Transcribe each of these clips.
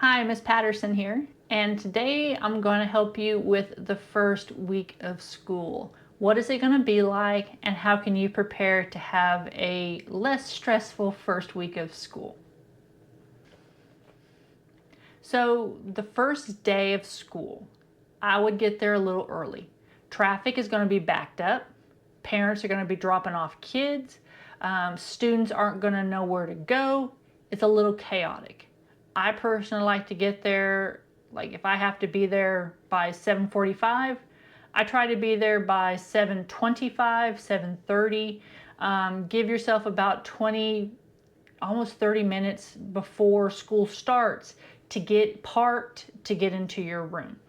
Hi, Miss Patterson here, and today I'm going to help you with the first week of school. What is it going to be like, and how can you prepare to have a less stressful first week of school? So, the first day of school, I would get there a little early. Traffic is going to be backed up. Parents are going to be dropping off kids. Students aren't going to know where to go. It's a little chaotic. I personally like to get there, like if I have to be there by 7:45, I try to be there by 7:25, 7:30. Give yourself about 20, almost 30 minutes before school starts to get parked, to get into your room.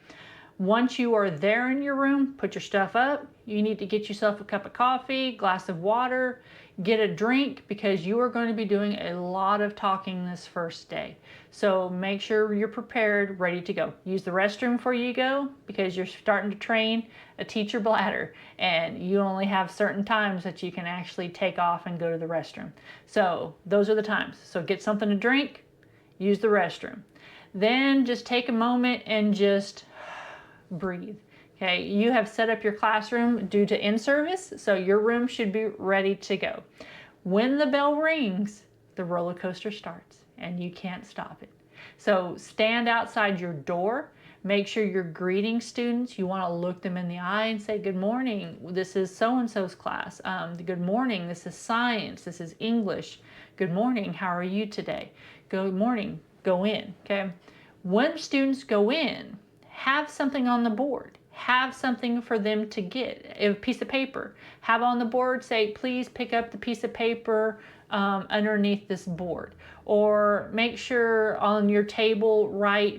Once you are there in your room, put your stuff up. You need to get yourself a cup of coffee, glass of water, get a drink, because you are going to be doing a lot of talking this first day. So make sure you're prepared, ready to go. Use the restroom before you go, because you're starting to train a teacher bladder, and you only have certain times that you can actually take off and go to the restroom. So those are the times. So get something to drink, use the restroom. Then just take a moment and just breathe. Okay, you have set up your classroom due to in-service, so your room should be ready to go. When the bell rings, the roller coaster starts, and you can't stop it. So stand outside your door. Make sure you're greeting students. You want to look them in the eye and say, "Good morning, this is so-and-so's class. Good morning, this is science, this is English. Good morning, how are you today? Good morning," go in, okay? When students go in, have something on the board. Have something for them to get. A piece of paper. Have on the board, say, "Please pick up the piece of paper underneath this board." Or make sure on your table,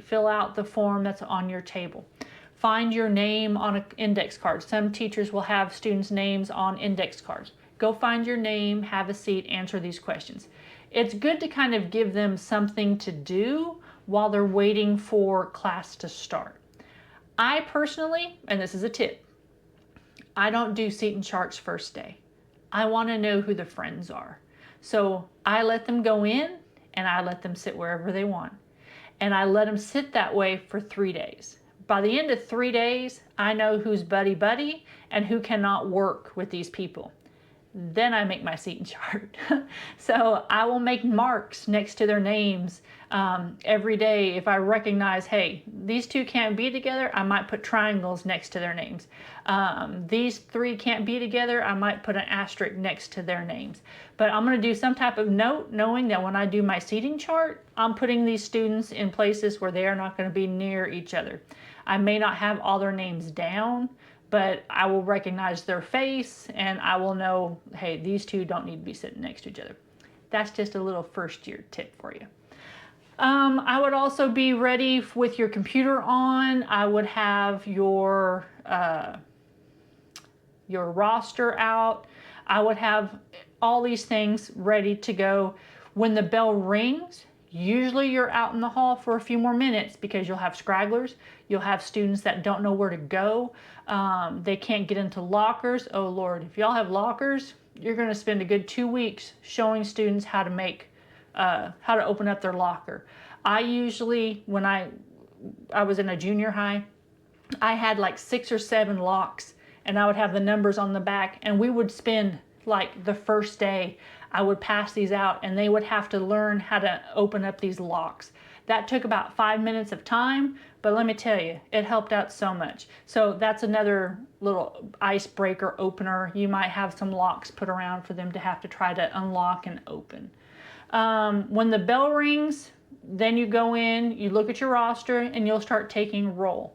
fill out the form that's on your table. Find your name on an index card. Some teachers will have students' names on index cards. Go find your name, have a seat, answer these questions. It's good to kind of give them something to do while they're waiting for class to start. I personally, and this is a tip, I don't do seat and charts first day. I want to know who the friends are. So I let them go in and I let them sit wherever they want. And I let them sit that way for 3 days. By the end of 3 days, I know who's buddy-buddy and who cannot work with these people. Then I make my seat and chart. So I will make marks next to their names every day. If I recognize, hey, these two can't be together, I might put triangles next to their names. These three can't be together, I might put an asterisk next to their names. But I'm going to do some type of note, knowing that when I do my seating chart, I'm putting these students in places where they are not going to be near each other. I may not have all their names down, but I will recognize their face and I will know, hey, these two don't need to be sitting next to each other. That's just a little first year tip for you. I would also be ready with your computer on. I would have your roster out. I would have all these things ready to go. When the bell rings, usually you're out in the hall for a few more minutes, because you'll have scragglers. You'll have students that don't know where to go. They can't get into lockers. Oh Lord, if y'all have lockers, you're going to spend a good 2 weeks showing students how to open up their locker. I usually, when I was in a junior high, I had like 6 or 7 locks, and I would have the numbers on the back, and we would spend like the first day, I would pass these out and they would have to learn how to open up these locks. That took about 5 minutes of time, but let me tell you, it helped out so much. So that's another little icebreaker opener. You might have some locks put around for them to have to try to unlock and open. When the bell rings, then you go in, you look at your roster, and you'll start taking roll.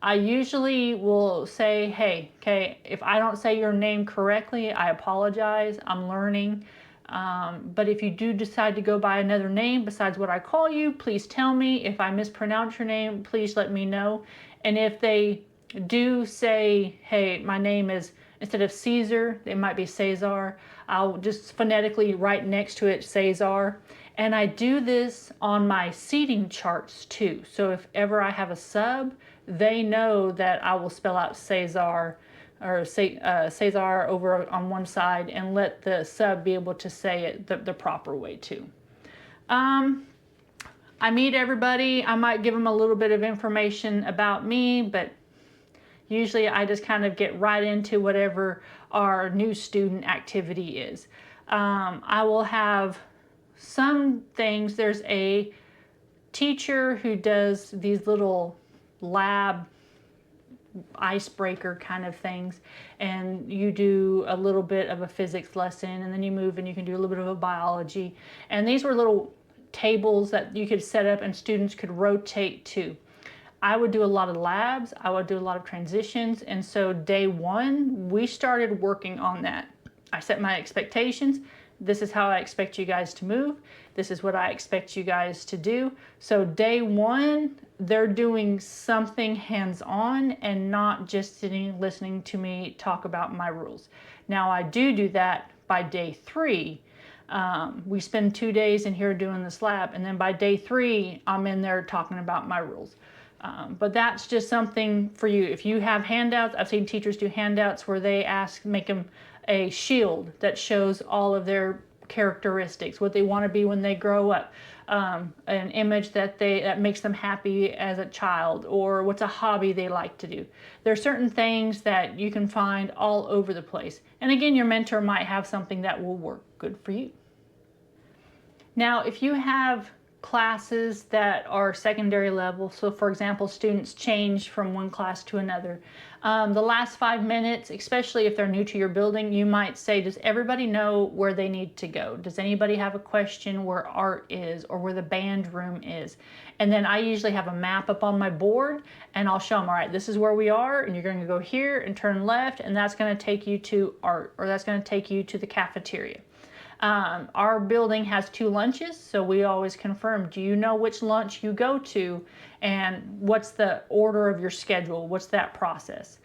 I usually will say, hey, okay, if I don't say your name correctly, I apologize, I'm learning. But if you do decide to go by another name besides what I call you, please tell me. If I mispronounce your name, please let me know. And if they do say, hey, my name is, instead of Caesar, it might be Cesar, I'll just phonetically write next to it Cesar. And I do this on my seating charts too. So if ever I have a sub, they know that I will spell out Cesar or Cesar over on one side and let the sub be able to say it the proper way too. I meet everybody. I might give them a little bit of information about me, but usually I just kind of get right into whatever our new student activity is. I will have some things. There's a teacher who does these little lab icebreaker kind of things, and you do a little bit of a physics lesson, and then you move and you can do a little bit of a biology. And these were little tables that you could set up and students could rotate to. I would do a lot of labs, I would do a lot of transitions, and so day one, we started working on that. I set my expectations. This is how I expect you guys to move. This is what I expect you guys to do. So day one, they're doing something hands-on and not just sitting listening to me talk about my rules. Now I do that by day three. We spend 2 days in here doing this lab, and then by day three, I'm in there talking about my rules. But that's just something for you. If you have handouts, I've seen teachers do handouts where they make them a shield that shows all of their characteristics, what they want to be when they grow up, an image that makes them happy as a child, or what's a hobby they like to do. There are certain things that you can find all over the place. And again, your mentor might have something that will work good for you. Now, if you have classes that are secondary level, so for example, students change from one class to another, the last 5 minutes, especially if they're new to your building, you might say, does everybody know where they need to go? Does anybody have a question where art is or where the band room is? And then I usually have a map up on my board, and I'll show them, all right, this is where we are, and you're going to go here and turn left, and that's going to take you to art, or that's going to take you to the cafeteria. Our building has 2 lunches, so we always confirm, do you know which lunch you go to, and what's the order of your schedule? What's that process?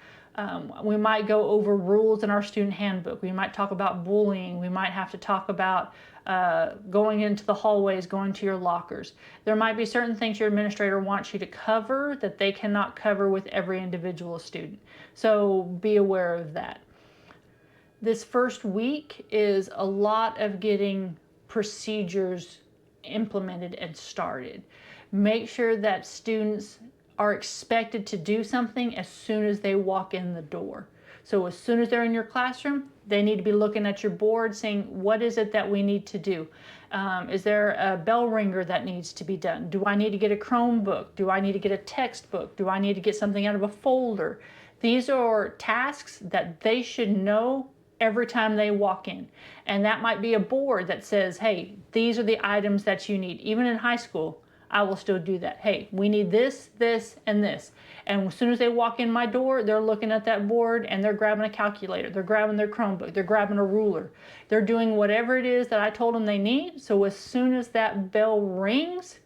We might go over rules in our student handbook. We might talk about bullying. We might have to talk about going into the hallways, going to your lockers. There might be certain things your administrator wants you to cover that they cannot cover with every individual student. So be aware of that. This first week is a lot of getting procedures implemented and started. Make sure that students are expected to do something as soon as they walk in the door. So as soon as they're in your classroom, they need to be looking at your board saying, what is it that we need to do? Is there a bell ringer that needs to be done? Do I need to get a Chromebook? Do I need to get a textbook? Do I need to get something out of a folder? These are tasks that they should know every time they walk in. And that might be a board that says, hey, these are the items that you need. Even in high school, I will still do that. Hey, we need this, this, and this. And as soon as they walk in my door, they're looking at that board and they're grabbing a calculator. They're grabbing their Chromebook. They're grabbing a ruler. They're doing whatever it is that I told them they need. So as soon as that bell rings,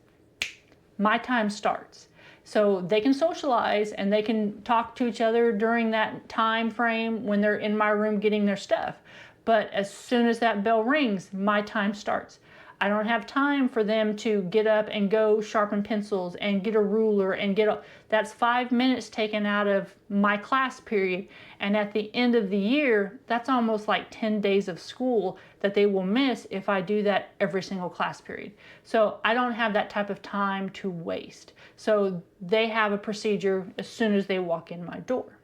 my time starts. So they can socialize and they can talk to each other during that time frame when they're in my room getting their stuff. But as soon as that bell rings, my time starts. I don't have time for them to get up and go sharpen pencils and get a ruler and that's 5 minutes taken out of my class period. And at the end of the year, that's almost like 10 days of school that they will miss if I do that every single class period. So I don't have that type of time to waste. So they have a procedure as soon as they walk in my door.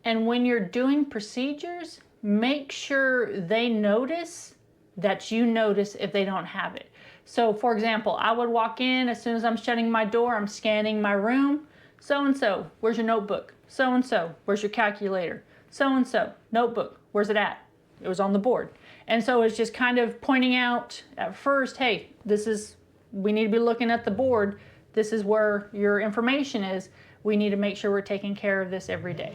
And when you're doing procedures, make sure they notice that you notice if they don't have it. So for example, I would walk in, as soon as I'm shutting my door, I'm scanning my room. So-and-so, where's your notebook? So-and-so, where's your calculator? So-and-so, notebook, where's it at? It was on the board. And so it's just kind of pointing out at first, hey, we need to be looking at the board. This is where your information is. We need to make sure we're taking care of this every day.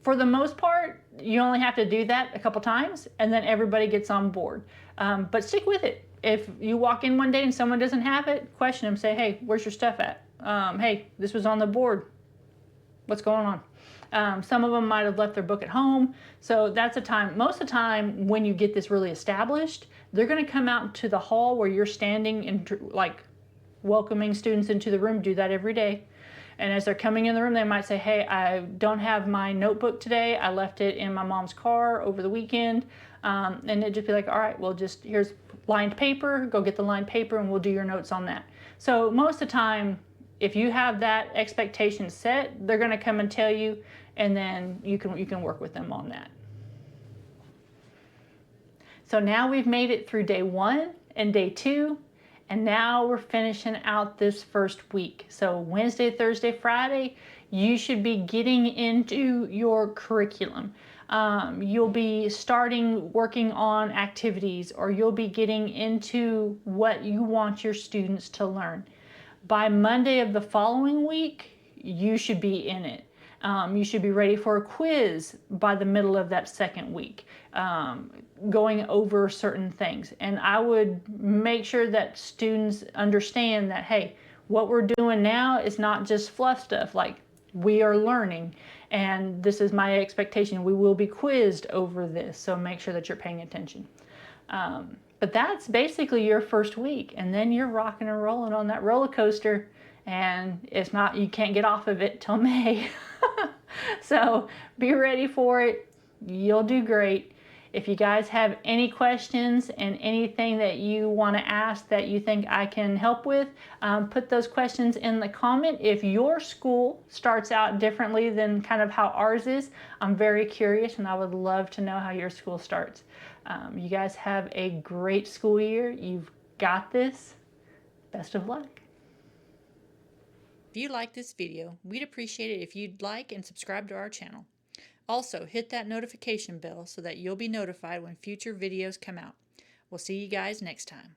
For the most part, you only have to do that a couple times and then everybody gets on board. But stick with it. If you walk in one day and someone doesn't have it, question them, say, hey, where's your stuff at? Hey, this was on the board. What's going on? Some of them might have left their book at home. So that's a time, most of the time when you get this really established, they're gonna come out to the hall where you're standing and like welcoming students into the room, do that every day. And as they're coming in the room, they might say, hey, I don't have my notebook today. I left it in my mom's car over the weekend. And it'd just be like, all right, well, just here's lined paper, go get the lined paper and we'll do your notes on that. So most of the time, if you have that expectation set, they're gonna come and tell you, and then you can work with them on that. So now we've made it through day 1 and day 2, and now we're finishing out this first week. So Wednesday, Thursday, Friday, you should be getting into your curriculum. You'll be starting working on activities, or you'll be getting into what you want your students to learn. By Monday of the following week, you should be in it. You should be ready for a quiz by the middle of that second week, going over certain things. And I would make sure that students understand that, hey, what we're doing now is not just fluff stuff. Like, we are learning, and this is my expectation. We will be quizzed over this, so make sure that you're paying attention. But that's basically your first week, and then you're rocking and rolling on that roller coaster, and it's not, you can't get off of it till May. So be ready for it. You'll do great. If you guys have any questions and anything that you want to ask that you think I can help with, put those questions in the comment. If your school starts out differently than kind of how ours is, I'm very curious, and I would love to know how your school starts. You guys have a great school year. You've got this. Best of luck. If you like this video, we'd appreciate it if you'd like and subscribe to our channel. Also, hit that notification bell so that you'll be notified when future videos come out. We'll see you guys next time.